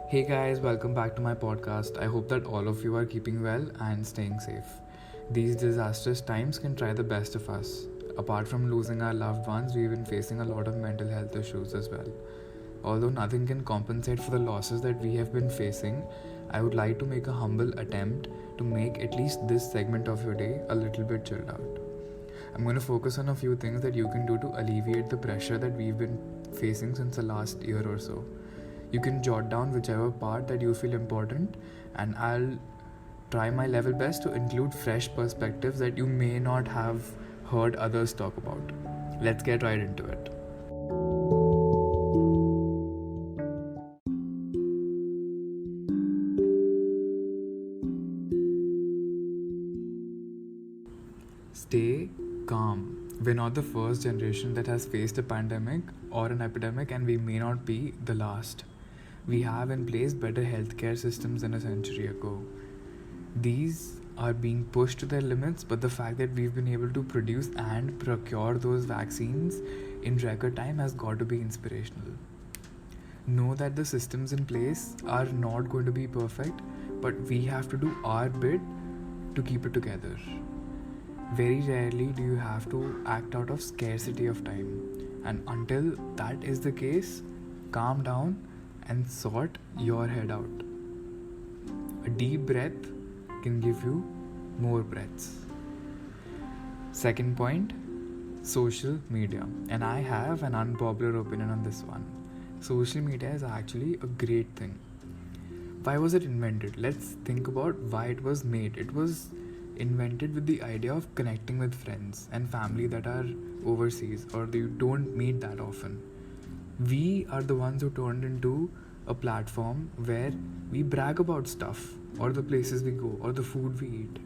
Hey guys, welcome back to my podcast. I hope that all of you are keeping well and staying safe. These disastrous times can try the best of us. Apart from losing our loved ones, we've been facing a lot of mental health issues as well. Although nothing can compensate for the losses that we have been facing, I would like to make a humble attempt to make at least this segment of your day a little bit chilled out. I'm going to focus on a few things that you can do to alleviate the pressure that we've been facing since the last year or so. You can jot down whichever part that you feel important, and I'll try my level best to include fresh perspectives that you may not have heard others talk about. Let's get right into it. Stay calm. We're not the first generation that has faced a pandemic or an epidemic, and we may not be the last. We have in place better healthcare systems than a century ago. These are being pushed to their limits, but the fact that we've been able to produce and procure those vaccines in record time has got to be inspirational. Know that the systems in place are not going to be perfect, but we have to do our bit to keep it together. Very rarely do you have to act out of scarcity of time, and until that is the case, calm down and sort your head out. A deep breath can give you more breaths. Second point, social media. And I have an unpopular opinion on this one. Social media is actually a great thing. Why was it invented? Let's think about why it was made. It was invented with the idea of connecting with friends and family that are overseas or you don't meet that often. We are the ones who turned into a platform where we brag about stuff or the places we go or the food we eat.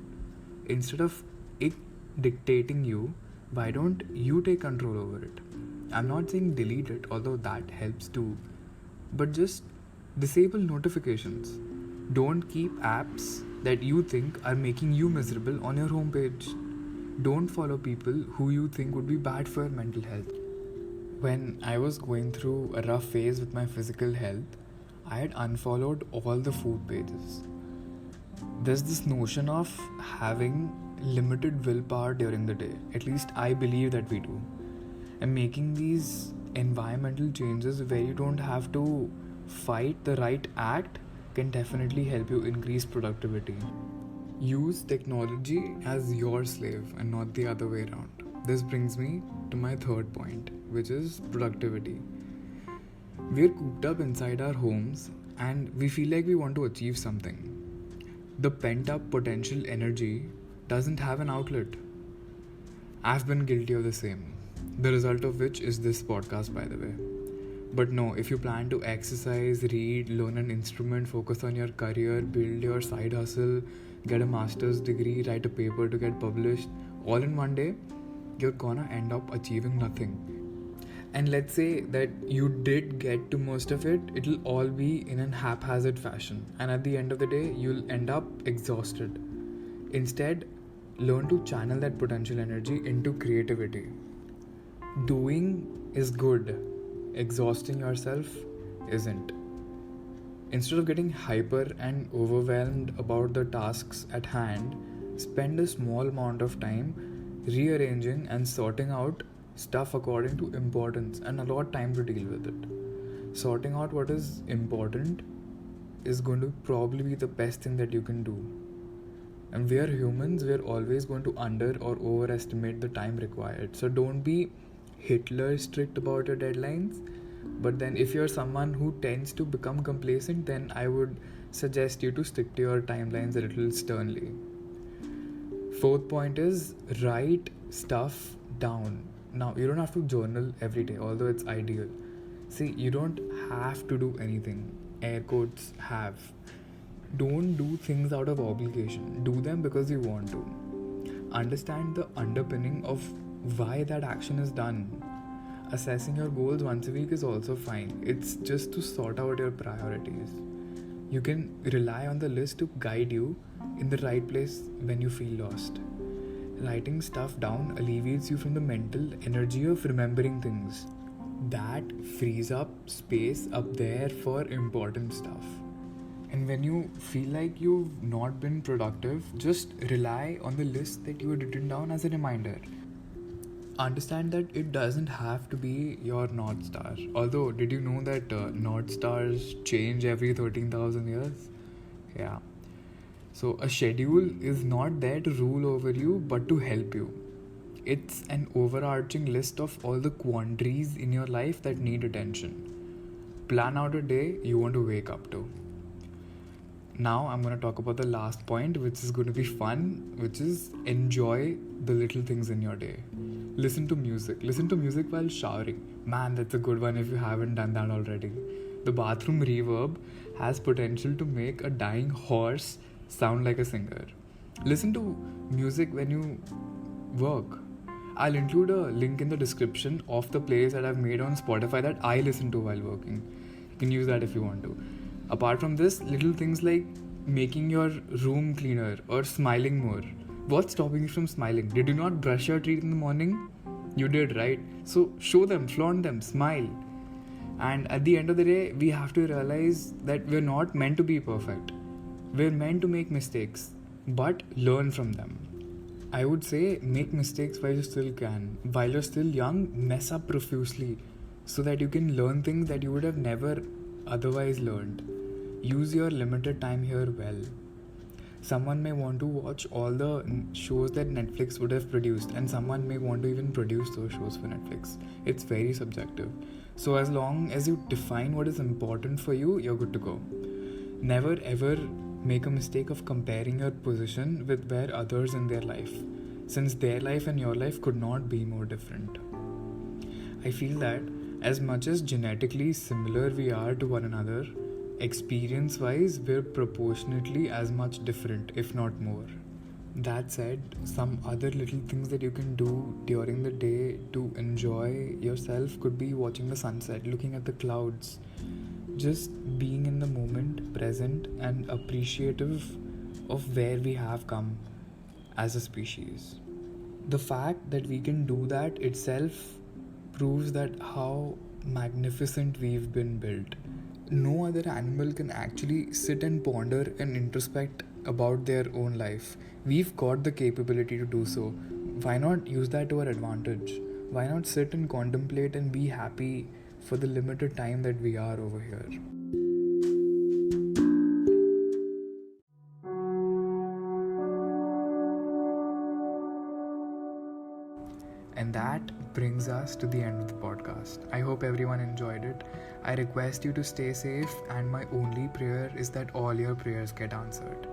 Instead of it dictating you, why don't you take control over it? I'm not saying delete it, although that helps too, but just disable notifications. Don't keep apps that you think are making you miserable on your homepage. Don't follow people who you think would be bad for your mental health. When I was going through a rough phase with my physical health, I had unfollowed all the food pages. There's this notion of having limited willpower during the day. At least I believe that we do. And making these environmental changes where you don't have to fight the right act can definitely help you increase productivity. Use technology as your slave and not the other way around. This brings me to my third point, which is productivity. We're cooped up inside our homes and we feel like we want to achieve something. The pent up potential energy doesn't have an outlet. I've been guilty of the same. The result of which is this podcast, by the way. But no, if you plan to exercise, read, learn an instrument, focus on your career, build your side hustle, get a master's degree, write a paper to get published, all in one day, you're gonna end up achieving nothing. And let's say that you did get to most of it, it'll all be in an haphazard fashion. And at the end of the day, you'll end up exhausted. Instead, learn to channel that potential energy into creativity. Doing is good. Exhausting yourself isn't. Instead of getting hyper and overwhelmed about the tasks at hand, spend a small amount of time rearranging and sorting out stuff according to importance and allot time to deal with it. Sorting out what is important is going to probably be the best thing that you can do. And we are humans, we're always going to under or overestimate the time required. So don't be Hitler strict about your deadlines, but then if you're someone who tends to become complacent, then I would suggest you to stick to your timelines a little sternly. Fourth point is write stuff down. Now, you don't have to journal every day, although it's ideal. See, you don't have to do anything. Air quotes have. Don't do things out of obligation. Do them because you want to. Understand the underpinning of why that action is done. Assessing your goals once a week is also fine. It's just to sort out your priorities. You can rely on the list to guide you in the right place when you feel lost. Writing stuff down alleviates you from the mental energy of remembering things. That frees up space up there for important stuff. And when you feel like you've not been productive, just rely on the list that you had written down as a reminder. Understand that it doesn't have to be your North Star. Although, did you know that North Stars change every 13,000 years? Yeah. So, a schedule is not there to rule over you but to help you. It's an overarching list of all the quandaries in your life that need attention. Plan out a day you want to wake up to. Now I'm going to talk about the last point, which is going to be fun, which is enjoy the little things in your day. Listen to music. Listen to music while showering. Man, that's a good one if you haven't done that already. The bathroom reverb has potential to make a dying horse sound like a singer. Listen to music when you work. I'll include a link in the description of the playlist that I've made on Spotify that I listen to while working. You can use that if you want to. Apart from this, little things like making your room cleaner or smiling more. What's stopping you from smiling? Did you not brush your teeth in the morning? You did, right? So show them, flaunt them, smile. And at the end of the day, we have to realize that we're not meant to be perfect. We're meant to make mistakes, but learn from them. I would say make mistakes while you still can. While you're still young, mess up profusely so that you can learn things that you would have never otherwise learned. Use your limited time here well. Someone may want to watch all the shows that Netflix would have produced, and someone may want to even produce those shows for Netflix. It's very subjective. So as long as you define what is important for you, you're good to go. Never ever make a mistake of comparing your position with where others in their life, since their life and your life could not be more different. I feel that as much as genetically similar we are to one another, experience wise we're proportionately as much different, if not more. That said, some other little things that you can do during the day to enjoy yourself could be watching the sunset, looking at the clouds, just being in the moment, present, and appreciative of where we have come as a species. The fact that we can do that itself proves that how magnificent we've been built. No other animal can actually sit and ponder and introspect about their own life. We've got the capability to do so. Why not use that to our advantage? Why not sit and contemplate and be happy for the limited time that we are over here? And that brings us to the end of the podcast. I hope everyone enjoyed it. I request you to stay safe, and my only prayer is that all your prayers get answered.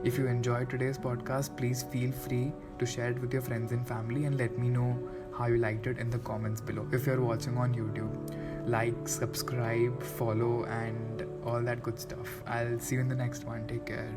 If you enjoyed today's podcast, please feel free to share it with your friends and family and let me know how you liked it in the comments below. If you're watching on YouTube, like, subscribe, follow, and all that good stuff. I'll see you in the next one. Take care.